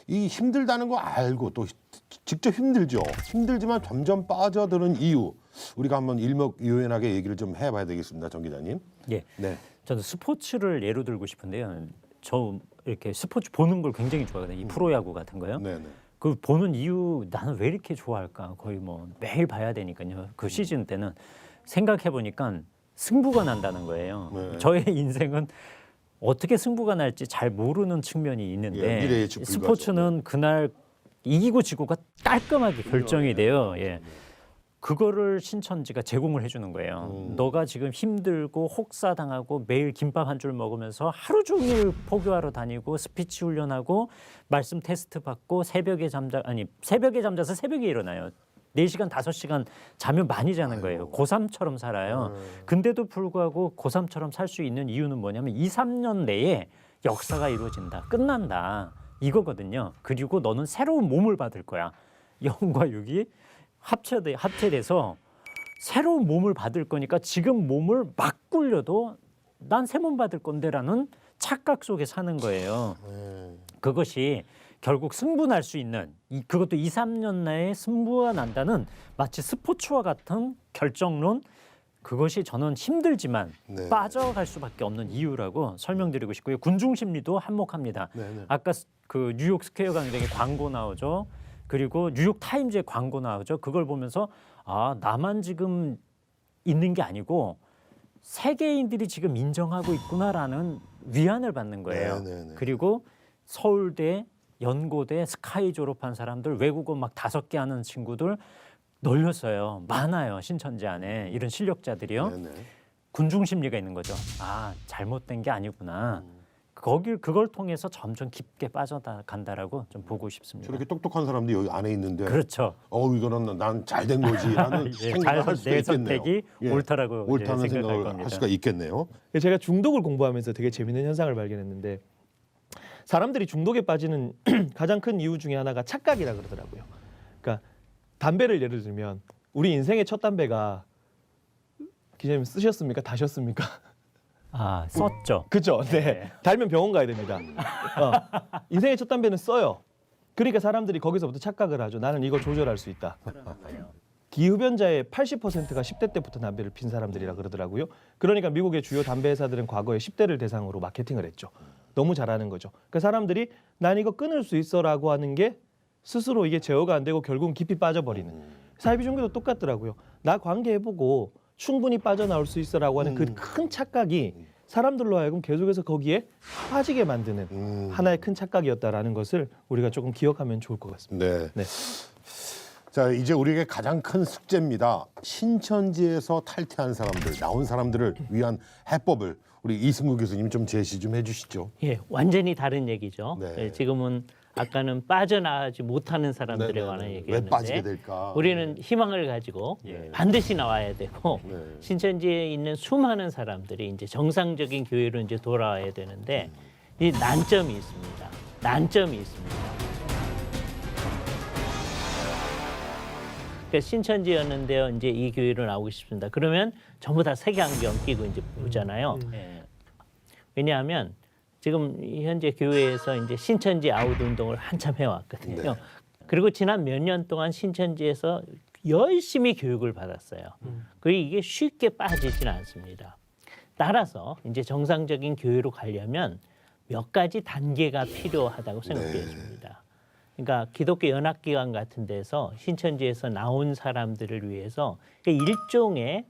이 힘들다는 거 알고 또 직접 힘들죠. 힘들지만 점점 빠져드는 이유 우리가 한번 일목요연하게 얘기를 좀 해봐야 되겠습니다, 정 기자님. 예, 네. 저는 스포츠를 예로 들고 싶은데요. 저 이렇게 스포츠 보는 걸 굉장히 좋아하거든요. 이 프로야구 같은 거요. 네네. 그 보는 이유 나는 왜 이렇게 좋아할까? 거의 뭐 매일 봐야 되니까요. 그 시즌 때는 생각해 보니까 승부가 난다는 거예요. 네. 저의 인생은 어떻게 승부가 날지 잘 모르는 측면이 예, 있는데 미래에 집 불가죠. 스포츠는 그날 이기고 지고가 깔끔하게 결정이 돼요. 예. 그거를 신천지가 제공을 해주는 거예요. 너가 지금 힘들고 혹사당하고 매일 김밥 한 줄 먹으면서 하루 종일 포교하러 다니고 스피치 훈련하고 말씀 테스트 받고 새벽에 잠자서 새벽에 일어나요. 4시간, 5시간 자면 많이 자는 거예요. 고3처럼 살아요. 근데도 불구하고 고3처럼 살 수 있는 이유는 뭐냐면 2, 3년 내에 역사가 이루어진다. 끝난다. 이거거든요. 그리고 너는 새로운 몸을 받을 거야. 0과 6이 합체돼서 새로운 몸을 받을 거니까 지금 몸을 막 굴려도 난 새 몸 받을 건데라는 착각 속에 사는 거예요. 그것이 결국 승부날 수 있는 그것도 2, 3년 내에 승부가 난다는 마치 스포츠와 같은 결정론 그것이 저는 힘들지만 네. 빠져갈 수밖에 없는 이유라고 설명드리고 싶고요. 군중 심리도 한몫합니다. 네네. 아까 그 뉴욕 스퀘어 강당에 광고 나오죠. 그리고 뉴욕 타임즈에 광고 나오죠. 그걸 보면서 아 나만 지금 있는 게 아니고 세계인들이 지금 인정하고 있구나라는 위안을 받는 거예요. 네네네. 그리고 서울대, 연고대, 스카이 졸업한 사람들 외국어 막 5개 하는 친구들 널렸어요. 많아요. 신천지 안에 이런 실력자들이요. 네네. 군중 심리가 있는 거죠. 아 잘못된 게 아니구나. 그걸 통해서 점점 깊게 빠져간다라고 좀 보고 싶습니다. 저렇게 똑똑한 사람들이 여기 안에 있는데 그렇죠. 이거는 난 잘 된 거지라는 예, 생각을 할 수도 내 있겠네요. 선택이 옳다라고 이제 옳다는 생각할 생각을 겁니다. 할 수가 있겠네요. 제가 중독을 공부하면서 되게 재밌는 현상을 발견했는데 사람들이 중독에 빠지는 가장 큰 이유 중에 하나가 착각이라 그러더라고요. 그러니까 담배를 예를 들면 우리 인생의 첫 담배가 기자님 쓰셨습니까? 다셨습니까? 아 썼죠. 그죠? 네. 달면 병원 가야 됩니다. 인생의 첫 담배는 써요. 그러니까 사람들이 거기서부터 착각을 하죠. 나는 이걸 조절할 수 있다. 기흡연자의 80%가 10대 때부터 담배를 핀 사람들이라 그러더라고요. 그러니까 미국의 주요 담배 회사들은 과거에 10대를 대상으로 마케팅을 했죠. 너무 잘하는 거죠. 그러니까 사람들이 난 이거 끊을 수 있어라고 하는 게 스스로 이게 제어가 안 되고 결국은 깊이 빠져버리는. 사이비 종교도 똑같더라고요. 나 관계해보고 충분히 빠져나올 수 있어라고 하는 그 큰 착각이 사람들로 하여금 계속해서 거기에 빠지게 만드는 하나의 큰 착각이었다라는 것을 우리가 조금 기억하면 좋을 것 같습니다. 네. 네. 자 이제 우리에게 가장 큰 숙제입니다. 신천지에서 탈퇴한 사람들, 나온 사람들을 위한 해법을 우리 이승구 교수님 좀 제시 좀 해주시죠. 예, 완전히 다른 얘기죠. 네. 예, 지금은 아까는 빠져나가지 못하는 사람들에 네네네. 관한 왜 얘기였는데 빠지게 될까? 우리는 희망을 가지고 반드시 나와야 되고 네. 신천지에 있는 수많은 사람들이 이제 정상적인 교회로 이제 돌아와야 되는데 이 난점이 있습니다. 난점이 있습니다. 그러니까 신천지였는데요. 이제 이 교회로 나오고 싶습니다. 그러면 전부 다 색안경 끼고 이제 보잖아요. 예. 왜냐하면 지금 현재 교회에서 이제 신천지 아웃 운동을 한참 해왔거든요. 네. 그리고 지난 몇 년 동안 신천지에서 열심히 교육을 받았어요. 그리고 이게 쉽게 빠지지는 않습니다. 따라서 이제 정상적인 교회로 가려면 몇 가지 단계가 필요하다고 생각되었습니다. 그러니까 기독교 연합기관 같은 데서 신천지에서 나온 사람들을 위해서 일종의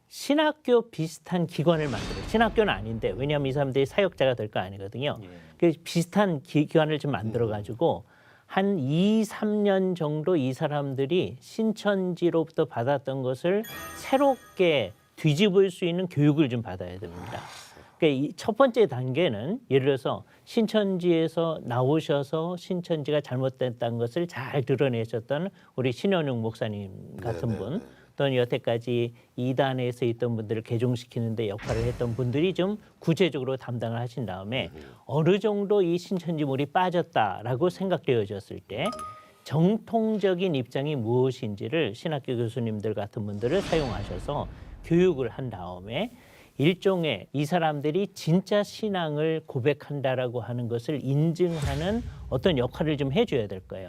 신학교 비슷한 기관을 만들어요. 신학교는 아닌데 왜냐하면 이 사람들이 사역자가 될 거 아니거든요. 그 비슷한 기관을 좀 만들어가지고 한 2, 3년 정도 이 사람들이 신천지로부터 받았던 것을 새롭게 뒤집을 수 있는 교육을 좀 받아야 됩니다. 그러니까 이 첫 번째 단계는 예를 들어서 신천지에서 나오셔서 신천지가 잘못됐다는 것을 잘 드러내셨던 우리 신현웅 목사님 같은 분 또는 여태까지 이단에서 있던 분들을 개종시키는 데 역할을 했던 분들이 좀 구체적으로 담당을 하신 다음에 어느 정도 이 신천지물이 빠졌다라고 생각되어졌을 때 정통적인 입장이 무엇인지를 신학교 교수님들 같은 분들을 사용하셔서 교육을 한 다음에 일종의 이 사람들이 진짜 신앙을 고백한다라고 하는 것을 인증하는 어떤 역할을 좀 해줘야 될 거예요.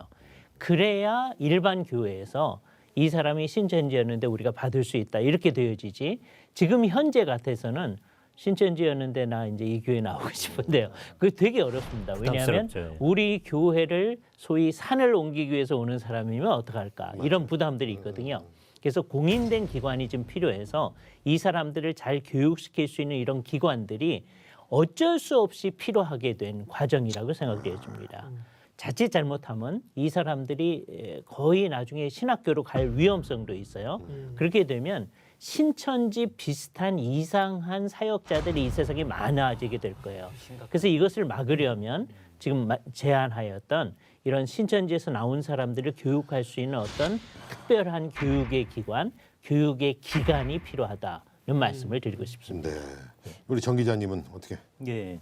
그래야 일반 교회에서 이 사람이 신천지였는데 우리가 받을 수 있다 이렇게 되어지지. 지금 현재 같아서는 신천지였는데 나 이제 이 교회 나오고 싶은데요. 그게 되게 어렵습니다. 왜냐하면 부담스럽죠. 우리 교회를 소위 산을 옮기기 위해서 오는 사람이면 어떡할까 이런 부담들이 있거든요. 그래서 공인된 기관이 좀 필요해서 이 사람들을 잘 교육시킬 수 있는 이런 기관들이 어쩔 수 없이 필요하게 된 과정이라고 생각을 해줍니다. 자칫 잘못하면 이 사람들이 거의 나중에 신학교로 갈 위험성도 있어요. 그렇게 되면 신천지 비슷한 이상한 사역자들이 이 세상에 많아지게 될 거예요. 그래서 이것을 막으려면 지금 제안하였던 이런 신천지에서 나온 사람들을 교육할 수 있는 어떤 특별한 교육의 기관, 교육의 기관이 필요하다는 말씀을 드리고 싶습니다. 네. 우리 정 기자님은 어떻게? 예.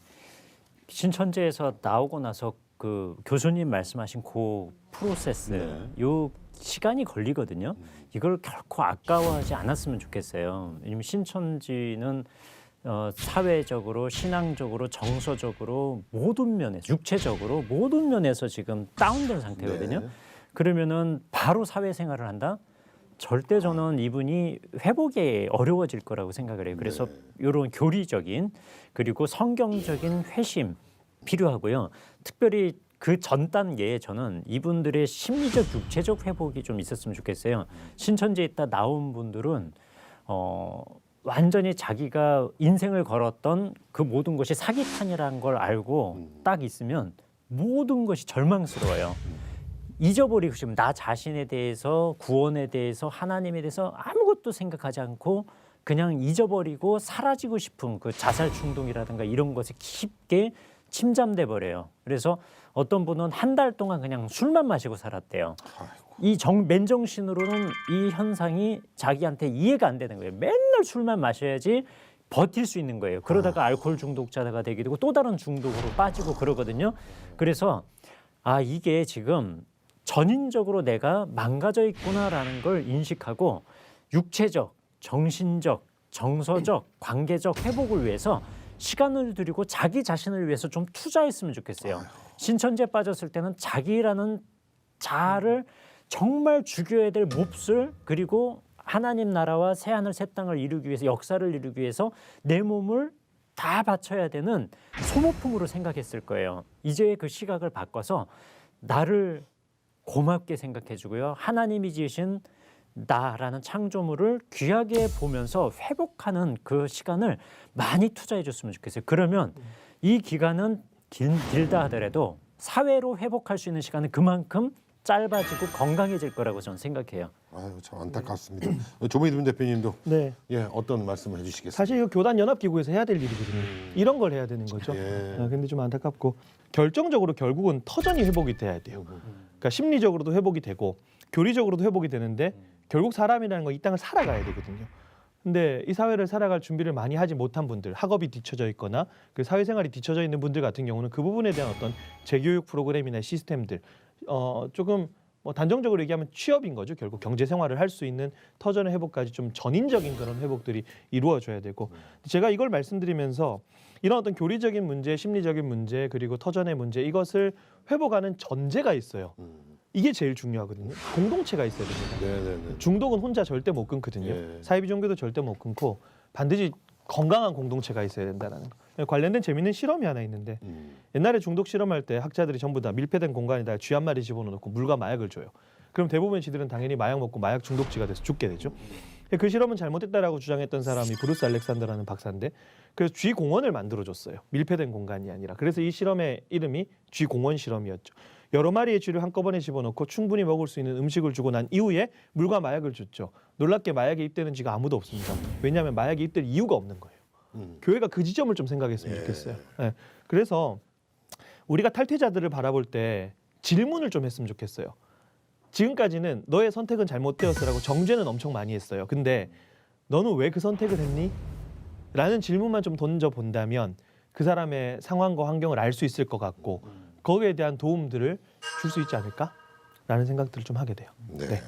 신천지에서 나오고 나서 그 교수님 말씀하신 그 프로세스, 요 시간이 걸리거든요. 이걸 결코 아까워하지 않았으면 좋겠어요. 왜냐면 신천지는 사회적으로, 신앙적으로, 정서적으로 모든 면에서, 육체적으로 모든 면에서 지금 다운된 상태거든요. 네. 그러면은 바로 사회생활을 한다? 절대 저는 이분이 회복이 어려워질 거라고 생각을 해요. 그래서 이런 교리적인 그리고 성경적인 회심 필요하고요. 특별히 그 전 단계에 저는 이분들의 심리적, 육체적 회복이 좀 있었으면 좋겠어요. 신천지에 있다 나온 분들은 완전히 자기가 인생을 걸었던 그 모든 것이 사기탄이라는 걸 알고 딱 있으면 모든 것이 절망스러워요. 잊어버리고 싶으면 나 자신에 대해서, 구원에 대해서, 하나님에 대해서 아무것도 생각하지 않고 그냥 잊어버리고 사라지고 싶은 그 자살 충동이라든가 이런 것에 깊게 침잠돼 버려요. 그래서 어떤 분은 한 달 동안 그냥 술만 마시고 살았대요. 이 맨정신으로는 이 현상이 자기한테 이해가 안 되는 거예요. 맨날 술만 마셔야지 버틸 수 있는 거예요. 그러다가 알코올 중독자가 되게 되고 또 다른 중독으로 빠지고 그러거든요. 그래서 이게 지금 전인적으로 내가 망가져 있구나라는 걸 인식하고 육체적, 정신적, 정서적, 관계적 회복을 위해서 시간을 들이고 자기 자신을 위해서 좀 투자했으면 좋겠어요. 신천지에 빠졌을 때는 자기라는 자아를 정말 죽여야 될 몹쓸, 그리고 하나님 나라와 새하늘 새 땅을 이루기 위해서, 역사를 이루기 위해서 내 몸을 다 바쳐야 되는 소모품으로 생각했을 거예요. 이제 그 시각을 바꿔서 나를 고맙게 생각해 주고요. 하나님이 지으신 나라는 창조물을 귀하게 보면서 회복하는 그 시간을 많이 투자해 줬으면 좋겠어요. 그러면 이 기간은 길다 하더라도 사회로 회복할 수 있는 시간은 그만큼 짧아지고 건강해질 거라고 저는 생각해요. 아유, 참 안타깝습니다. 조민준 대표님도 네. 어떤 말씀을 해주시겠습니까? 사실 이거 교단 연합기구에서 해야 될 일이거든요. 이런 걸 해야 되는 거죠. 근데 좀 안타깝고 결정적으로 결국은 터전이 회복이 돼야 돼요. 그러니까 심리적으로도 회복이 되고 교리적으로도 회복이 되는데 결국 사람이라는 건 이 땅을 살아가야 되거든요. 근데 이 사회를 살아갈 준비를 많이 하지 못한 분들, 학업이 뒤처져 있거나 그 사회생활이 뒤처져 있는 분들 같은 경우는 그 부분에 대한 어떤 재교육 프로그램이나 시스템들 조금 단정적으로 얘기하면 취업인 거죠. 결국 경제 생활을 할 수 있는 터전의 회복까지 좀 전인적인 그런 회복들이 이루어져야 되고, 제가 이걸 말씀드리면서 이런 어떤 교리적인 문제, 심리적인 문제, 그리고 터전의 문제, 이것을 회복하는 전제가 있어요. 이게 제일 중요하거든요. 공동체가 있어야 됩니다. 네네네. 중독은 혼자 절대 못 끊거든요. 사이비 종교도 절대 못 끊고 반드시 건강한 공동체가 있어야 된다는 거. 관련된 재미있는 실험이 하나 있는데 옛날에 중독 실험할 때 학자들이 전부 다 밀폐된 공간에다 쥐 한 마리 집어넣고 물과 마약을 줘요. 그럼 대부분 쥐들은 당연히 마약 먹고 마약 중독지가 돼서 죽게 되죠. 그 실험은 잘못됐다라고 주장했던 사람이 브루스 알렉산더라는 박사인데, 그래서 쥐 공원을 만들어줬어요. 밀폐된 공간이 아니라. 그래서 이 실험의 이름이 쥐 공원 실험이었죠. 여러 마리의 쥐를 한꺼번에 집어넣고 충분히 먹을 수 있는 음식을 주고 난 이후에 물과 마약을 줬죠. 놀랍게 마약에 입대는 쥐가 아무도 없습니다. 왜냐하면 마약에 입댈 이유가 없는 거예요. 교회가 그 지점을 좀 생각했으면 좋겠어요. 네. 그래서 우리가 탈퇴자들을 바라볼 때 질문을 좀 했으면 좋겠어요. 지금까지는 너의 선택은 잘못되었어라고 정죄는 엄청 많이 했어요. 근데 너는 왜 그 선택을 했니? 라는 질문만 좀 던져본다면 그 사람의 상황과 환경을 알 수 있을 것 같고 거기에 대한 도움들을 줄 수 있지 않을까? 라는 생각들을 좀 하게 돼요. 네.